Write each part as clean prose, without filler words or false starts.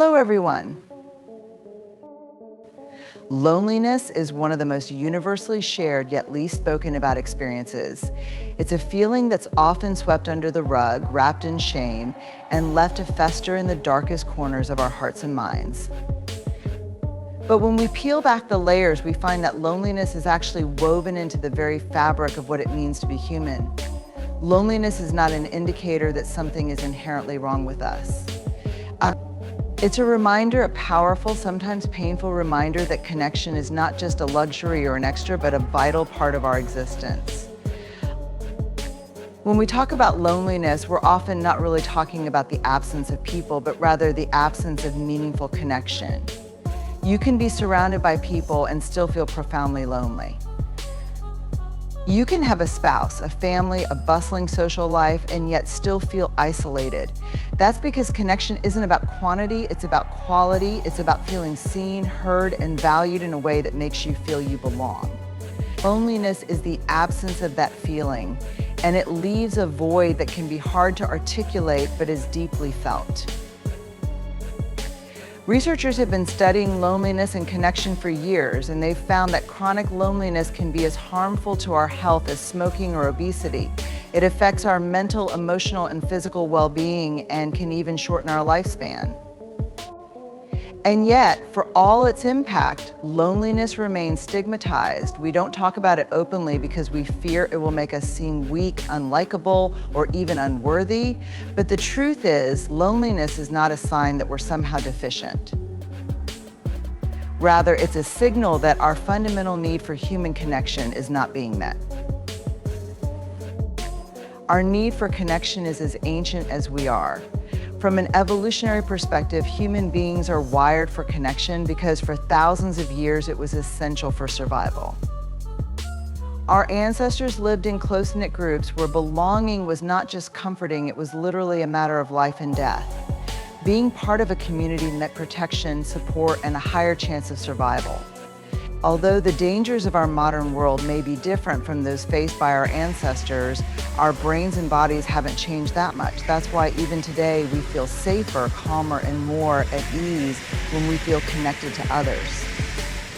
Hello, everyone. Loneliness is one of the most universally shared yet least spoken about experiences. It's a feeling that's often swept under the rug, wrapped in shame, and left to fester in the darkest corners of our hearts and minds. But when we peel back the layers, we find that loneliness is actually woven into the very fabric of what it means to be human. Loneliness is not an indicator that something is inherently wrong with us. It's a reminder, a powerful, sometimes painful reminder that connection is not just a luxury or an extra, but a vital part of our existence. When we talk about loneliness, we're often not really talking about the absence of people, but rather the absence of meaningful connection. You can be surrounded by people and still feel profoundly lonely. You can have a spouse, a family, a bustling social life, and yet still feel isolated. That's because connection isn't about quantity, it's about quality. It's about feeling seen, heard, and valued in a way that makes you feel you belong. Loneliness is the absence of that feeling, and it leaves a void that can be hard to articulate, but is deeply felt. Researchers have been studying loneliness and connection for years, and they've found that chronic loneliness can be as harmful to our health as smoking or obesity. It affects our mental, emotional, and physical well-being and can even shorten our lifespan. And yet, for all its impact, loneliness remains stigmatized. We don't talk about it openly because we fear it will make us seem weak, unlikable, or even unworthy. But the truth is, loneliness is not a sign that we're somehow deficient. Rather, it's a signal that our fundamental need for human connection is not being met. Our need for connection is as ancient as we are. From an evolutionary perspective, human beings are wired for connection because for thousands of years it was essential for survival. Our ancestors lived in close-knit groups where belonging was not just comforting, it was literally a matter of life and death. Being part of a community meant protection, support, and a higher chance of survival. Although the dangers of our modern world may be different from those faced by our ancestors, our brains and bodies haven't changed that much. That's why even today we feel safer, calmer, and more at ease when we feel connected to others.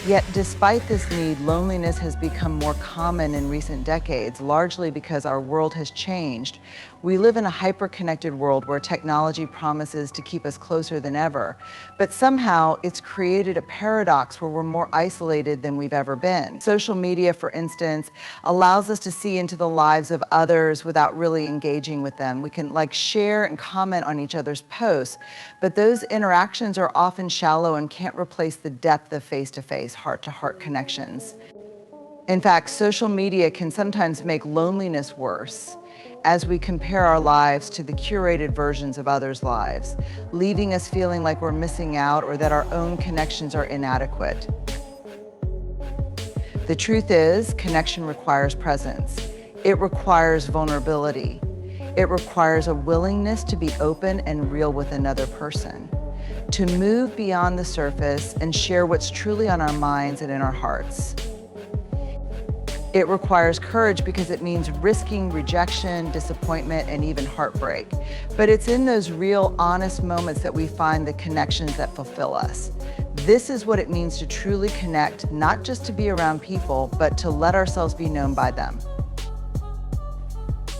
Yet despite this need, loneliness has become more common in recent decades, largely because our world has changed. We live in a hyper-connected world where technology promises to keep us closer than ever. But somehow it's created a paradox where we're more isolated than we've ever been. Social media, for instance, allows us to see into the lives of others without really engaging with them. We can share and comment on each other's posts, but those interactions are often shallow and can't replace the depth of face-to-face, heart-to-heart connections. In fact, social media can sometimes make loneliness worse as we compare our lives to the curated versions of others' lives, leaving us feeling like we're missing out or that our own connections are inadequate. The truth is, connection requires presence. It requires vulnerability. It requires a willingness to be open and real with another person, to move beyond the surface and share what's truly on our minds and in our hearts. It requires courage because it means risking rejection, disappointment, and even heartbreak. But it's in those real, honest moments that we find the connections that fulfill us. This is what it means to truly connect, not just to be around people, but to let ourselves be known by them.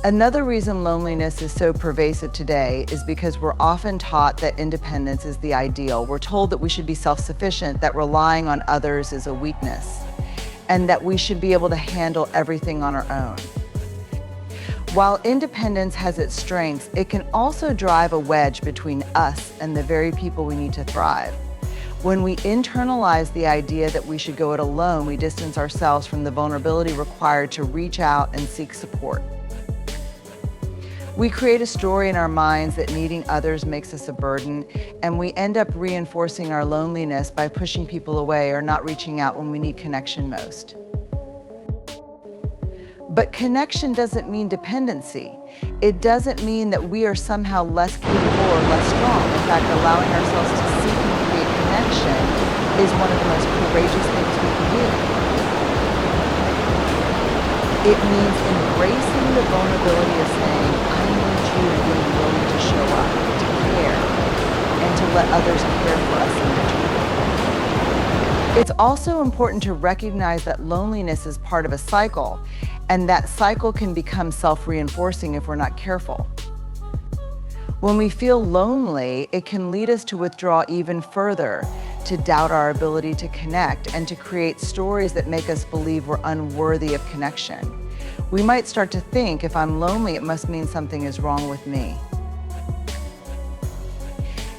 Another reason loneliness is so pervasive today is because we're often taught that independence is the ideal. We're told that we should be self-sufficient, that relying on others is a weakness, and that we should be able to handle everything on our own. While independence has its strengths, it can also drive a wedge between us and the very people we need to thrive. When we internalize the idea that we should go it alone, we distance ourselves from the vulnerability required to reach out and seek support. We create a story in our minds that needing others makes us a burden, and we end up reinforcing our loneliness by pushing people away or not reaching out when we need connection most. But connection doesn't mean dependency. It doesn't mean that we are somehow less capable or less strong. In fact, allowing ourselves to seek and create connection is one of the most courageous things we can do. It means embracing the vulnerability of saying, I need you, and being willing to show up, to care. and to let others care for us in return. It's also important to recognize that loneliness is part of a cycle, and that cycle can become self-reinforcing if we're not careful. When we feel lonely, it can lead us to withdraw even further, to doubt our ability to connect, and to create stories that make us believe we're unworthy of connection. We might start to think, if I'm lonely, it must mean something is wrong with me.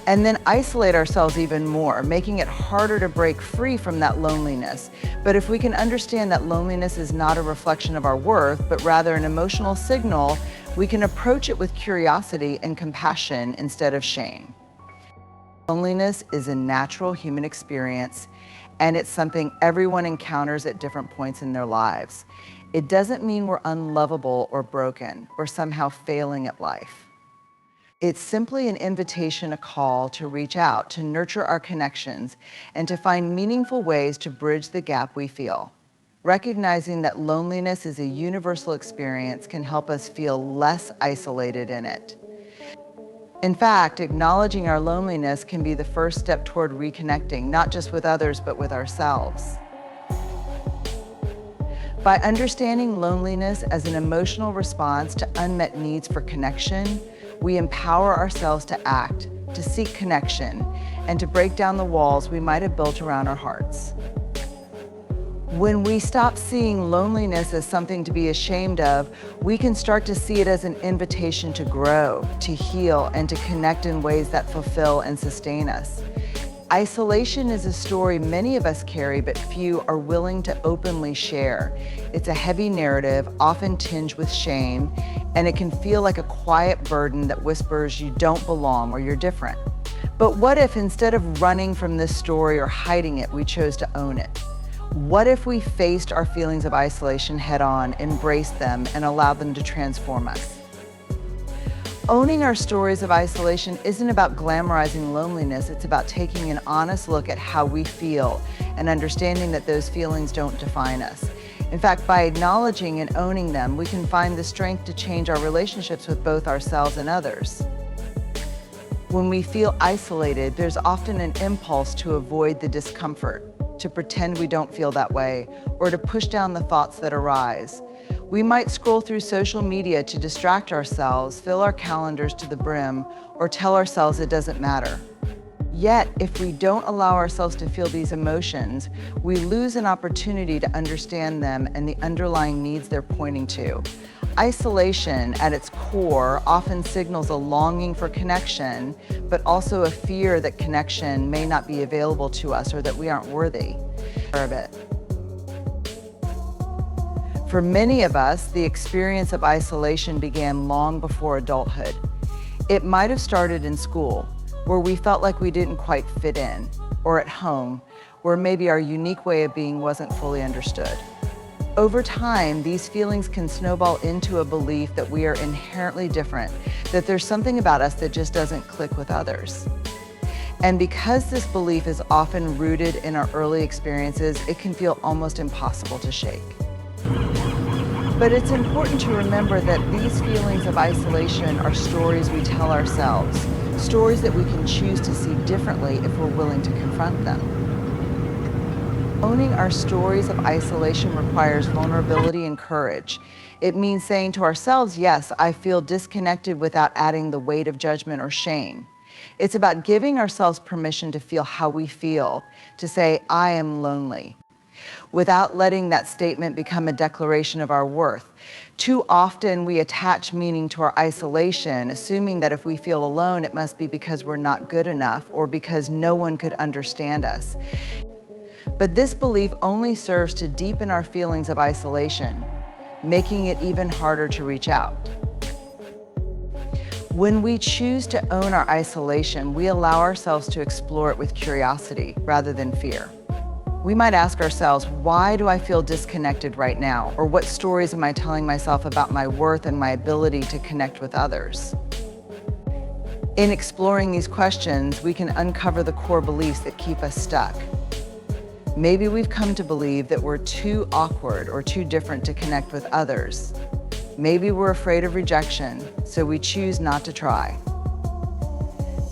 And then isolate ourselves even more, making it harder to break free from that loneliness. But if we can understand that loneliness is not a reflection of our worth, but rather an emotional signal, we can approach it with curiosity and compassion instead of shame. Loneliness is a natural human experience, and it's something everyone encounters at different points in their lives. It doesn't mean we're unlovable or broken or somehow failing at life. It's simply an invitation, a call to reach out, to nurture our connections, and to find meaningful ways to bridge the gap we feel. Recognizing that loneliness is a universal experience can help us feel less isolated in it. In fact, acknowledging our loneliness can be the first step toward reconnecting, not just with others, but with ourselves. By understanding loneliness as an emotional response to unmet needs for connection, we empower ourselves to act, to seek connection, and to break down the walls we might have built around our hearts. When we stop seeing loneliness as something to be ashamed of, we can start to see it as an invitation to grow, to heal, and to connect in ways that fulfill and sustain us. Isolation is a story many of us carry, but few are willing to openly share. It's a heavy narrative, often tinged with shame, and it can feel like a quiet burden that whispers you don't belong or you're different. But what if instead of running from this story or hiding it, we chose to own it? What if we faced our feelings of isolation head on, embraced them, and allowed them to transform us? Owning our stories of isolation isn't about glamorizing loneliness, it's about taking an honest look at how we feel and understanding that those feelings don't define us. In fact, by acknowledging and owning them, we can find the strength to change our relationships with both ourselves and others. When we feel isolated, there's often an impulse to avoid the discomfort, to pretend we don't feel that way, or to push down the thoughts that arise. We might scroll through social media to distract ourselves, fill our calendars to the brim, or tell ourselves it doesn't matter. Yet, if we don't allow ourselves to feel these emotions, we lose an opportunity to understand them and the underlying needs they're pointing to. Isolation, at its core, often signals a longing for connection, but also a fear that connection may not be available to us or that we aren't worthy of it. For many of us, the experience of isolation began long before adulthood. It might have started in school, where we felt like we didn't quite fit in, or at home, where maybe our unique way of being wasn't fully understood. Over time, these feelings can snowball into a belief that we are inherently different, that there's something about us that just doesn't click with others. And because this belief is often rooted in our early experiences, it can feel almost impossible to shake. But it's important to remember that these feelings of isolation are stories we tell ourselves, stories that we can choose to see differently if we're willing to confront them. Owning our stories of isolation requires vulnerability and courage. It means saying to ourselves, yes, I feel disconnected without adding the weight of judgment or shame. It's about giving ourselves permission to feel how we feel, to say, I am lonely, without letting that statement become a declaration of our worth. Too often we attach meaning to our isolation, assuming that if we feel alone, it must be because we're not good enough or because no one could understand us. But this belief only serves to deepen our feelings of isolation, making it even harder to reach out. When we choose to own our isolation, we allow ourselves to explore it with curiosity rather than fear. We might ask ourselves, why do I feel disconnected right now? Or what stories am I telling myself about my worth and my ability to connect with others? In exploring these questions, we can uncover the core beliefs that keep us stuck. Maybe we've come to believe that we're too awkward or too different to connect with others. Maybe we're afraid of rejection, so we choose not to try.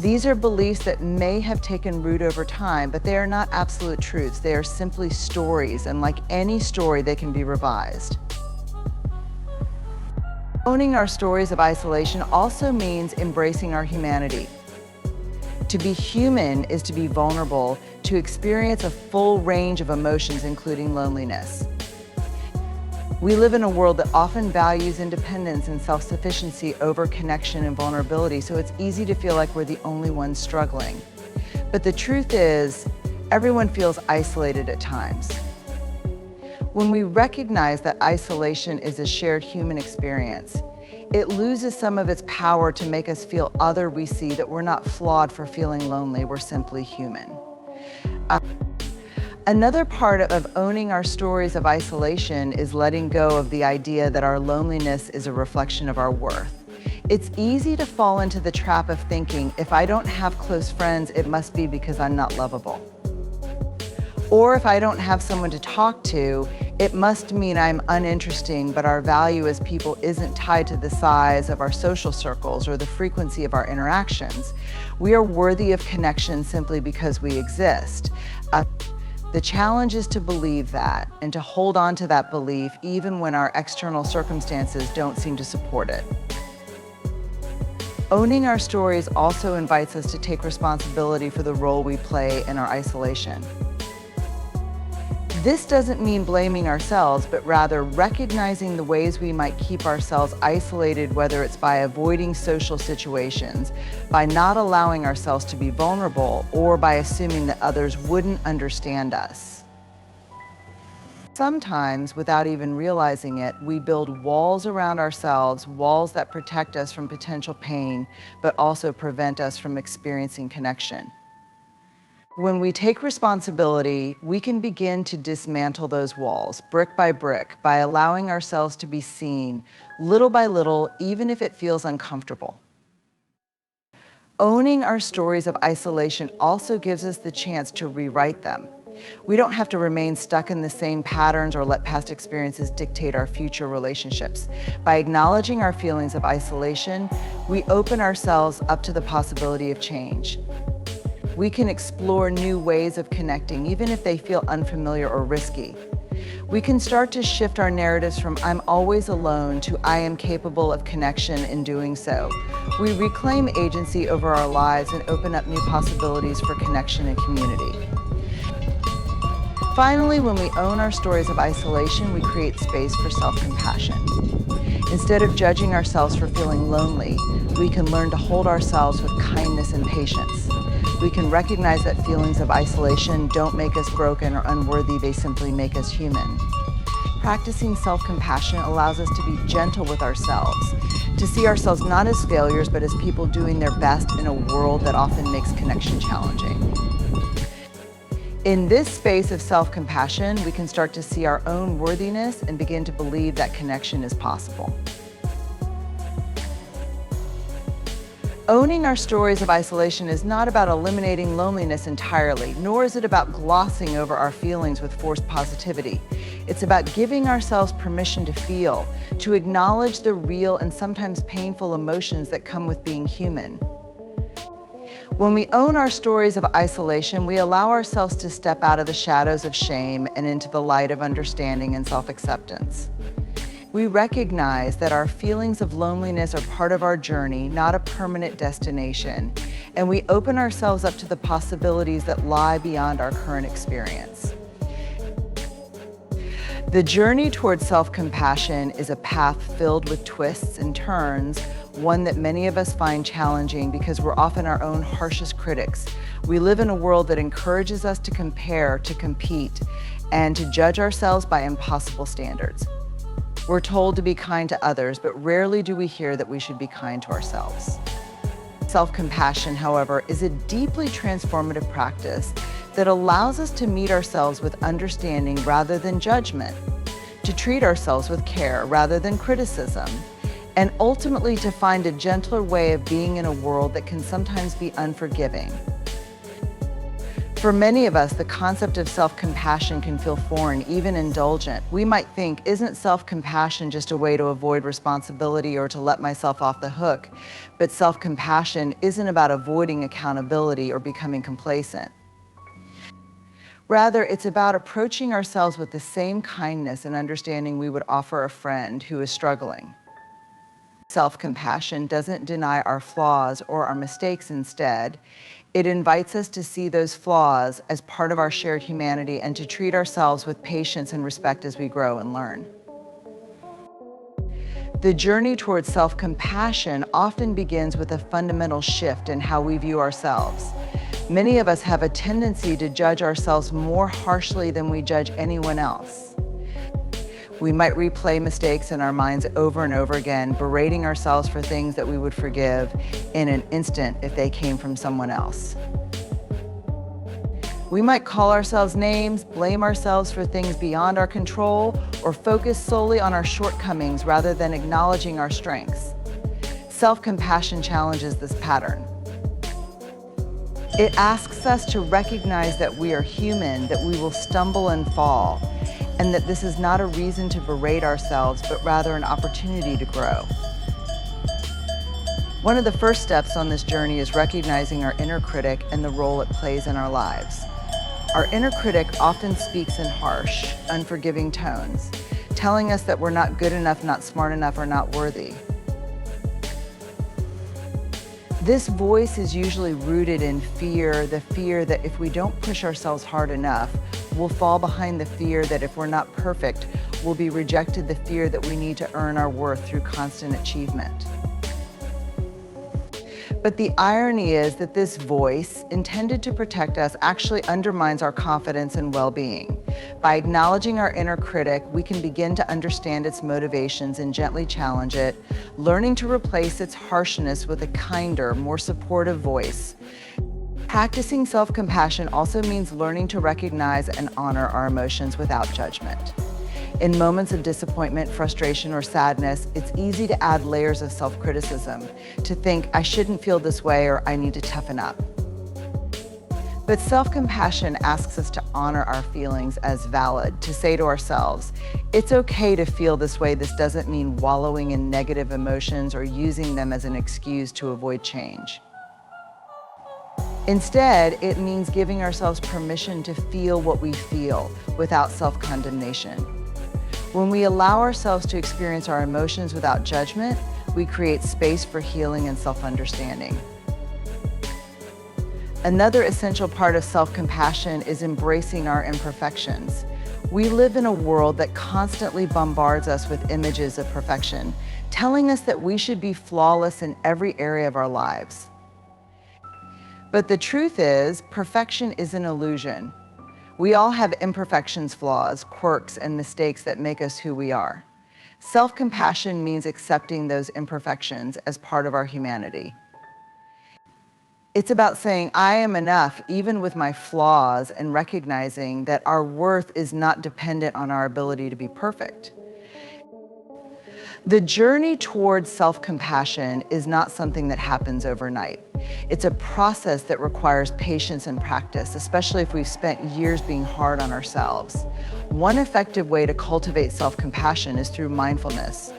These are beliefs that may have taken root over time, but they are not absolute truths. They are simply stories, and like any story, they can be revised. Owning our stories of isolation also means embracing our humanity. To be human is to be vulnerable, to experience a full range of emotions, including loneliness. We live in a world that often values independence and self-sufficiency over connection and vulnerability, so it's easy to feel like we're the only ones struggling. But the truth is, everyone feels isolated at times. When we recognize that isolation is a shared human experience, it loses some of its power to make us feel other. We see that we're not flawed for feeling lonely, we're simply human. Another part of owning our stories of isolation is letting go of the idea that our loneliness is a reflection of our worth. It's easy to fall into the trap of thinking, if I don't have close friends, it must be because I'm not lovable. Or if I don't have someone to talk to, it must mean I'm uninteresting, but our value as people isn't tied to the size of our social circles or the frequency of our interactions. We are worthy of connection simply because we exist. The challenge is to believe that and to hold on to that belief even when our external circumstances don't seem to support it. Owning our stories also invites us to take responsibility for the role we play in our isolation. This doesn't mean blaming ourselves, but rather recognizing the ways we might keep ourselves isolated, whether it's by avoiding social situations, by not allowing ourselves to be vulnerable, or by assuming that others wouldn't understand us. Sometimes, without even realizing it, we build walls around ourselves, walls that protect us from potential pain, but also prevent us from experiencing connection. When we take responsibility, we can begin to dismantle those walls, brick by brick, by allowing ourselves to be seen, little by little, even if it feels uncomfortable. Owning our stories of isolation also gives us the chance to rewrite them. We don't have to remain stuck in the same patterns or let past experiences dictate our future relationships. By acknowledging our feelings of isolation, we open ourselves up to the possibility of change. We can explore new ways of connecting, even if they feel unfamiliar or risky. We can start to shift our narratives from "I'm always alone" to "I am capable of connection in doing so." We reclaim agency over our lives and open up new possibilities for connection and community. Finally, when we own our stories of isolation, we create space for self-compassion. Instead of judging ourselves for feeling lonely, we can learn to hold ourselves with kindness and patience. We can recognize that feelings of isolation don't make us broken or unworthy, they simply make us human. Practicing self-compassion allows us to be gentle with ourselves, to see ourselves not as failures, but as people doing their best in a world that often makes connection challenging. In this space of self-compassion, we can start to see our own worthiness and begin to believe that connection is possible. Owning our stories of isolation is not about eliminating loneliness entirely, nor is it about glossing over our feelings with forced positivity. It's about giving ourselves permission to feel, to acknowledge the real and sometimes painful emotions that come with being human. When we own our stories of isolation, we allow ourselves to step out of the shadows of shame and into the light of understanding and self-acceptance. We recognize that our feelings of loneliness are part of our journey, not a permanent destination, and we open ourselves up to the possibilities that lie beyond our current experience. The journey towards self-compassion is a path filled with twists and turns, one that many of us find challenging because we're often our own harshest critics. We live in a world that encourages us to compare, to compete, and to judge ourselves by impossible standards. We're told to be kind to others, but rarely do we hear that we should be kind to ourselves. Self-compassion, however, is a deeply transformative practice that allows us to meet ourselves with understanding rather than judgment, to treat ourselves with care rather than criticism, and ultimately to find a gentler way of being in a world that can sometimes be unforgiving. For many of us, the concept of self-compassion can feel foreign, even indulgent. We might think, isn't self-compassion just a way to avoid responsibility or to let myself off the hook? But self-compassion isn't about avoiding accountability or becoming complacent. Rather, it's about approaching ourselves with the same kindness and understanding we would offer a friend who is struggling. Self-compassion doesn't deny our flaws or our mistakes. Instead, it invites us to see those flaws as part of our shared humanity and to treat ourselves with patience and respect as we grow and learn. The journey towards self-compassion often begins with a fundamental shift in how we view ourselves. Many of us have a tendency to judge ourselves more harshly than we judge anyone else. We might replay mistakes in our minds over and over again, berating ourselves for things that we would forgive in an instant if they came from someone else. We might call ourselves names, blame ourselves for things beyond our control, or focus solely on our shortcomings rather than acknowledging our strengths. Self-compassion challenges this pattern. It asks us to recognize that we are human, that we will stumble and fall, and that this is not a reason to berate ourselves, but rather an opportunity to grow. One of the first steps on this journey is recognizing our inner critic and the role it plays in our lives. Our inner critic often speaks in harsh, unforgiving tones, telling us that we're not good enough, not smart enough, or not worthy. This voice is usually rooted in fear, the fear that if we don't push ourselves hard enough, we'll fall behind, the fear that if we're not perfect, we'll be rejected, the fear that we need to earn our worth through constant achievement. But the irony is that this voice, intended to protect us, actually undermines our confidence and well-being. By acknowledging our inner critic, we can begin to understand its motivations and gently challenge it, learning to replace its harshness with a kinder, more supportive voice. Practicing self-compassion also means learning to recognize and honor our emotions without judgment. In moments of disappointment, frustration, or sadness, it's easy to add layers of self-criticism, to think, I shouldn't feel this way, or I need to toughen up. But self-compassion asks us to honor our feelings as valid, to say to ourselves, it's okay to feel this way. This doesn't mean wallowing in negative emotions or using them as an excuse to avoid change. Instead, it means giving ourselves permission to feel what we feel without self-condemnation. When we allow ourselves to experience our emotions without judgment, we create space for healing and self-understanding. Another essential part of self-compassion is embracing our imperfections. We live in a world that constantly bombards us with images of perfection, telling us that we should be flawless in every area of our lives. But the truth is, perfection is an illusion. We all have imperfections, flaws, quirks, and mistakes that make us who we are. Self-compassion means accepting those imperfections as part of our humanity. It's about saying, I am enough, even with my flaws, and recognizing that our worth is not dependent on our ability to be perfect. The journey towards self-compassion is not something that happens overnight. It's a process that requires patience and practice, especially if we've spent years being hard on ourselves. One effective way to cultivate self-compassion is through mindfulness.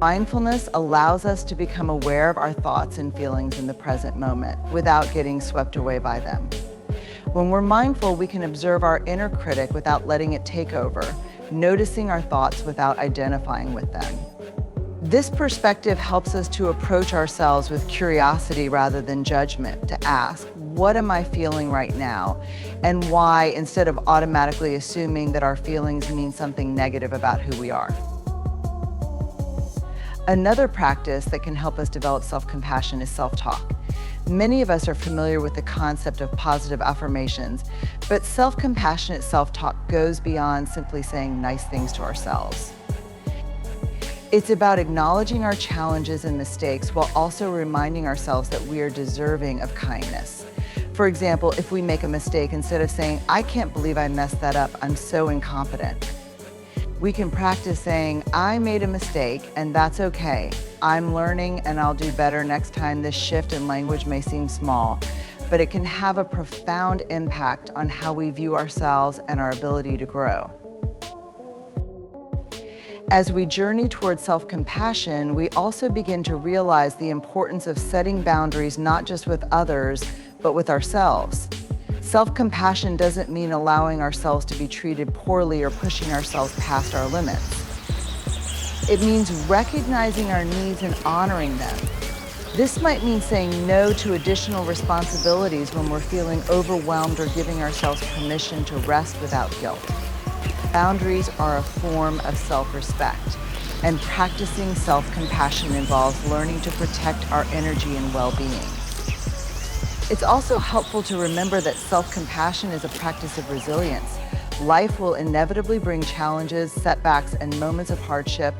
Mindfulness allows us to become aware of our thoughts and feelings in the present moment without getting swept away by them. When we're mindful, we can observe our inner critic without letting it take over, noticing our thoughts without identifying with them. This perspective helps us to approach ourselves with curiosity rather than judgment, to ask, what am I feeling right now, and why, instead of automatically assuming that our feelings mean something negative about who we are. Another practice that can help us develop self-compassion is self-talk. Many of us are familiar with the concept of positive affirmations, but self-compassionate self-talk goes beyond simply saying nice things to ourselves. It's about acknowledging our challenges and mistakes while also reminding ourselves that we are deserving of kindness. For example, if we make a mistake, instead of saying, I can't believe I messed that up, I'm so incompetent, we can practice saying, I made a mistake and that's okay. I'm learning and I'll do better next time. This shift in language may seem small, but it can have a profound impact on how we view ourselves and our ability to grow. As we journey towards self-compassion, we also begin to realize the importance of setting boundaries not just with others, but with ourselves. Self-compassion doesn't mean allowing ourselves to be treated poorly or pushing ourselves past our limits. It means recognizing our needs and honoring them. This might mean saying no to additional responsibilities when we're feeling overwhelmed or giving ourselves permission to rest without guilt. Boundaries are a form of self-respect, and practicing self-compassion involves learning to protect our energy and well-being. It's also helpful to remember that self-compassion is a practice of resilience. Life will inevitably bring challenges, setbacks, and moments of hardship,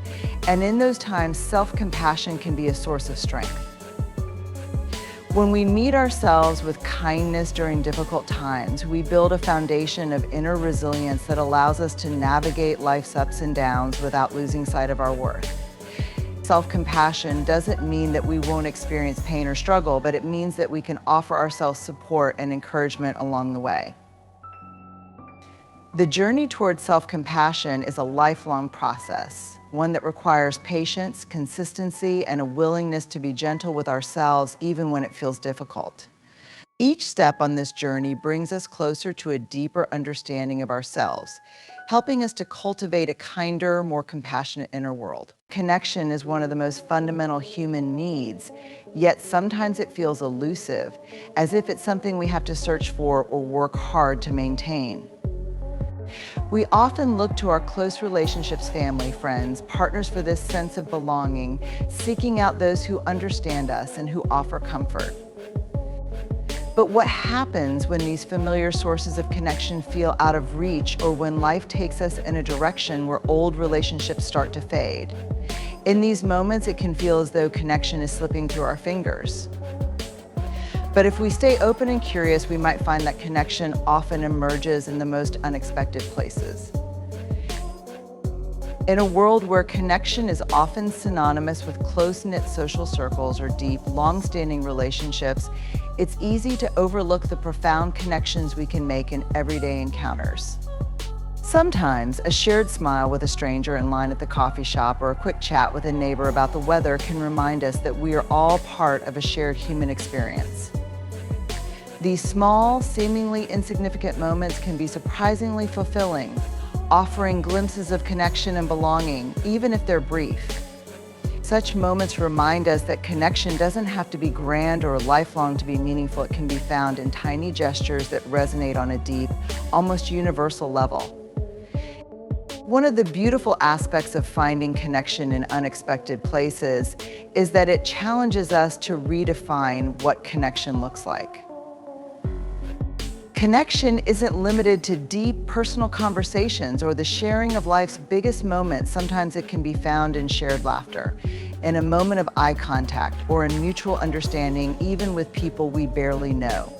and in those times, self-compassion can be a source of strength. When we meet ourselves with kindness during difficult times, we build a foundation of inner resilience that allows us to navigate life's ups and downs without losing sight of our worth. Self-compassion doesn't mean that we won't experience pain or struggle, but it means that we can offer ourselves support and encouragement along the way. The journey towards self-compassion is a lifelong process, one that requires patience, consistency, and a willingness to be gentle with ourselves even when it feels difficult. Each step on this journey brings us closer to a deeper understanding of ourselves, helping us to cultivate a kinder, more compassionate inner world. Connection is one of the most fundamental human needs, yet sometimes it feels elusive, as if it's something we have to search for or work hard to maintain. We often look to our close relationships, family, friends, partners for this sense of belonging, seeking out those who understand us and who offer comfort. But what happens when these familiar sources of connection feel out of reach, or when life takes us in a direction where old relationships start to fade? In these moments, it can feel as though connection is slipping through our fingers. But if we stay open and curious, we might find that connection often emerges in the most unexpected places. In a world where connection is often synonymous with close-knit social circles or deep, long-standing relationships, it's easy to overlook the profound connections we can make in everyday encounters. Sometimes, a shared smile with a stranger in line at the coffee shop or a quick chat with a neighbor about the weather can remind us that we are all part of a shared human experience. These small, seemingly insignificant moments can be surprisingly fulfilling, offering glimpses of connection and belonging, even if they're brief. Such moments remind us that connection doesn't have to be grand or lifelong to be meaningful. It can be found in tiny gestures that resonate on a deep, almost universal level. One of the beautiful aspects of finding connection in unexpected places is that it challenges us to redefine what connection looks like. Connection isn't limited to deep personal conversations or the sharing of life's biggest moments. Sometimes it can be found in shared laughter, in a moment of eye contact, or in mutual understanding, even with people we barely know.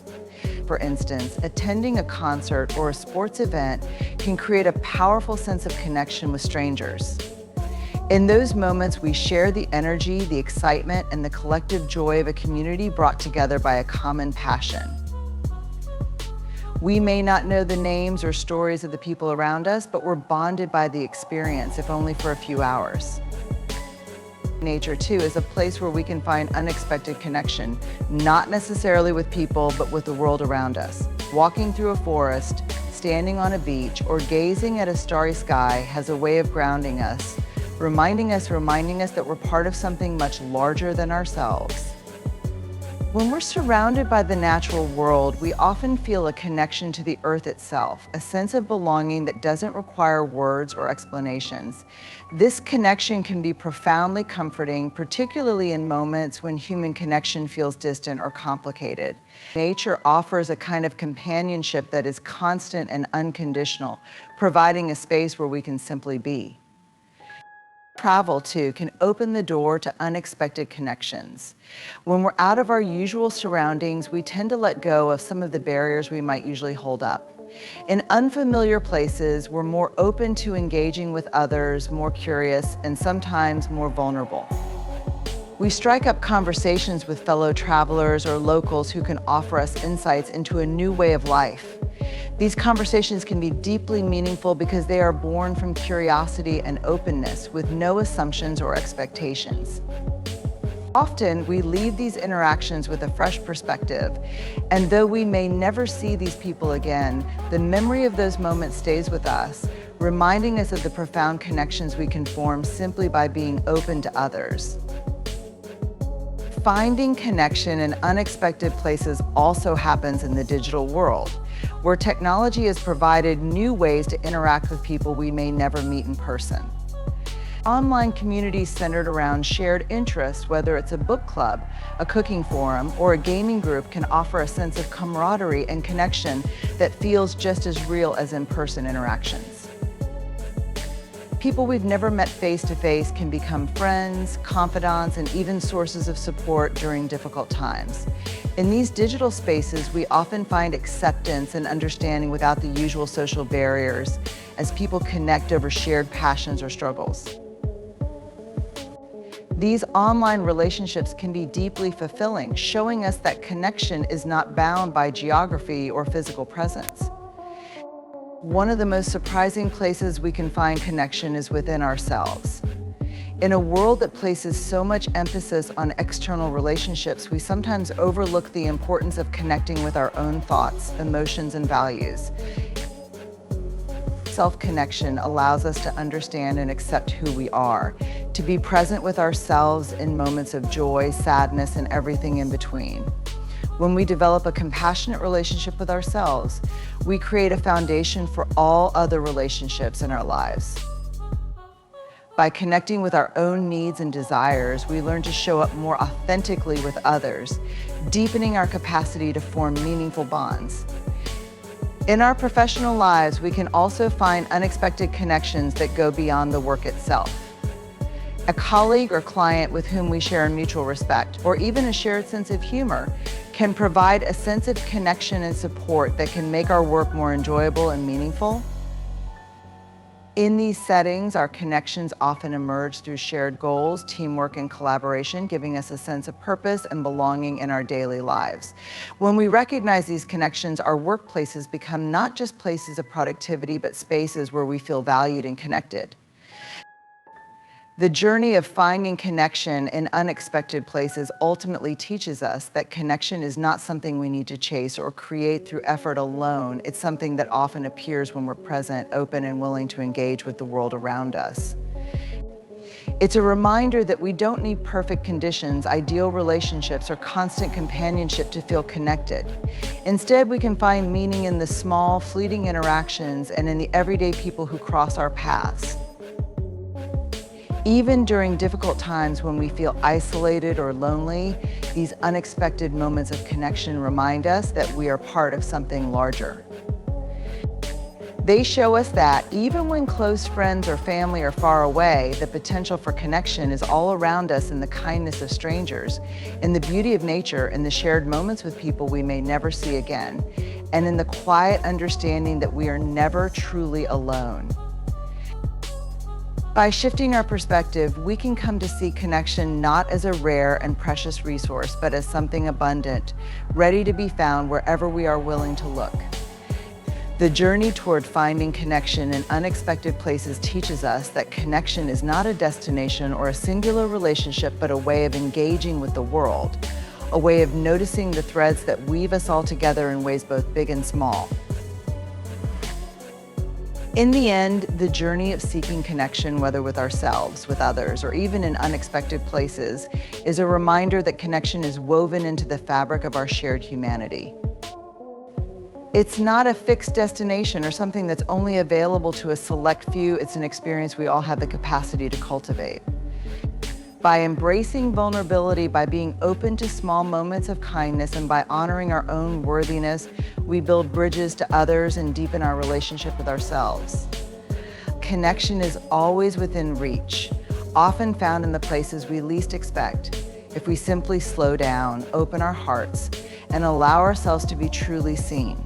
For instance, attending a concert or a sports event can create a powerful sense of connection with strangers. In those moments, we share the energy, the excitement, and the collective joy of a community brought together by a common passion. We may not know the names or stories of the people around us, but we're bonded by the experience, if only for a few hours. Nature, too, is a place where we can find unexpected connection, not necessarily with people, but with the world around us. Walking through a forest, standing on a beach, or gazing at a starry sky has a way of grounding us, reminding us that we're part of something much larger than ourselves. When we're surrounded by the natural world, we often feel a connection to the earth itself, a sense of belonging that doesn't require words or explanations. This connection can be profoundly comforting, particularly in moments when human connection feels distant or complicated. Nature offers a kind of companionship that is constant and unconditional, providing a space where we can simply be. Travel, too, can open the door to unexpected connections. When we're out of our usual surroundings, we tend to let go of some of the barriers we might usually hold up. In unfamiliar places, we're more open to engaging with others, more curious, and sometimes more vulnerable. We strike up conversations with fellow travelers or locals who can offer us insights into a new way of life. These conversations can be deeply meaningful because they are born from curiosity and openness with no assumptions or expectations. Often, we leave these interactions with a fresh perspective, and though we may never see these people again, the memory of those moments stays with us, reminding us of the profound connections we can form simply by being open to others. Finding connection in unexpected places also happens in the digital world, where technology has provided new ways to interact with people we may never meet in person. Online communities centered around shared interests, whether it's a book club, a cooking forum, or a gaming group, can offer a sense of camaraderie and connection that feels just as real as in-person interactions. People we've never met face-to-face can become friends, confidants, and even sources of support during difficult times. In these digital spaces, we often find acceptance and understanding without the usual social barriers as people connect over shared passions or struggles. These online relationships can be deeply fulfilling, showing us that connection is not bound by geography or physical presence. One of the most surprising places we can find connection is within ourselves. In a world that places so much emphasis on external relationships, we sometimes overlook the importance of connecting with our own thoughts, emotions, and values. Self-connection allows us to understand and accept who we are, to be present with ourselves in moments of joy, sadness, and everything in between. When we develop a compassionate relationship with ourselves, we create a foundation for all other relationships in our lives. By connecting with our own needs and desires, we learn to show up more authentically with others, deepening our capacity to form meaningful bonds. In our professional lives, we can also find unexpected connections that go beyond the work itself. A colleague or client with whom we share a mutual respect, or even a shared sense of humor, can provide a sense of connection and support that can make our work more enjoyable and meaningful. In these settings, our connections often emerge through shared goals, teamwork, and collaboration, giving us a sense of purpose and belonging in our daily lives. When we recognize these connections, our workplaces become not just places of productivity, but spaces where we feel valued and connected. The journey of finding connection in unexpected places ultimately teaches us that connection is not something we need to chase or create through effort alone. It's something that often appears when we're present, open, and willing to engage with the world around us. It's a reminder that we don't need perfect conditions, ideal relationships, or constant companionship to feel connected. Instead, we can find meaning in the small, fleeting interactions and in the everyday people who cross our paths. Even during difficult times when we feel isolated or lonely, these unexpected moments of connection remind us that we are part of something larger. They show us that even when close friends or family are far away, the potential for connection is all around us in the kindness of strangers, in the beauty of nature, in the shared moments with people we may never see again, and in the quiet understanding that we are never truly alone. By shifting our perspective, we can come to see connection not as a rare and precious resource, but as something abundant, ready to be found wherever we are willing to look. The journey toward finding connection in unexpected places teaches us that connection is not a destination or a singular relationship, but a way of engaging with the world, a way of noticing the threads that weave us all together in ways both big and small. In the end, the journey of seeking connection, whether with ourselves, with others, or even in unexpected places, is a reminder that connection is woven into the fabric of our shared humanity. It's not a fixed destination or something that's only available to a select few. It's an experience we all have the capacity to cultivate. By embracing vulnerability, by being open to small moments of kindness, and by honoring our own worthiness, we build bridges to others and deepen our relationship with ourselves. Connection is always within reach, often found in the places we least expect, if we simply slow down, open our hearts, and allow ourselves to be truly seen.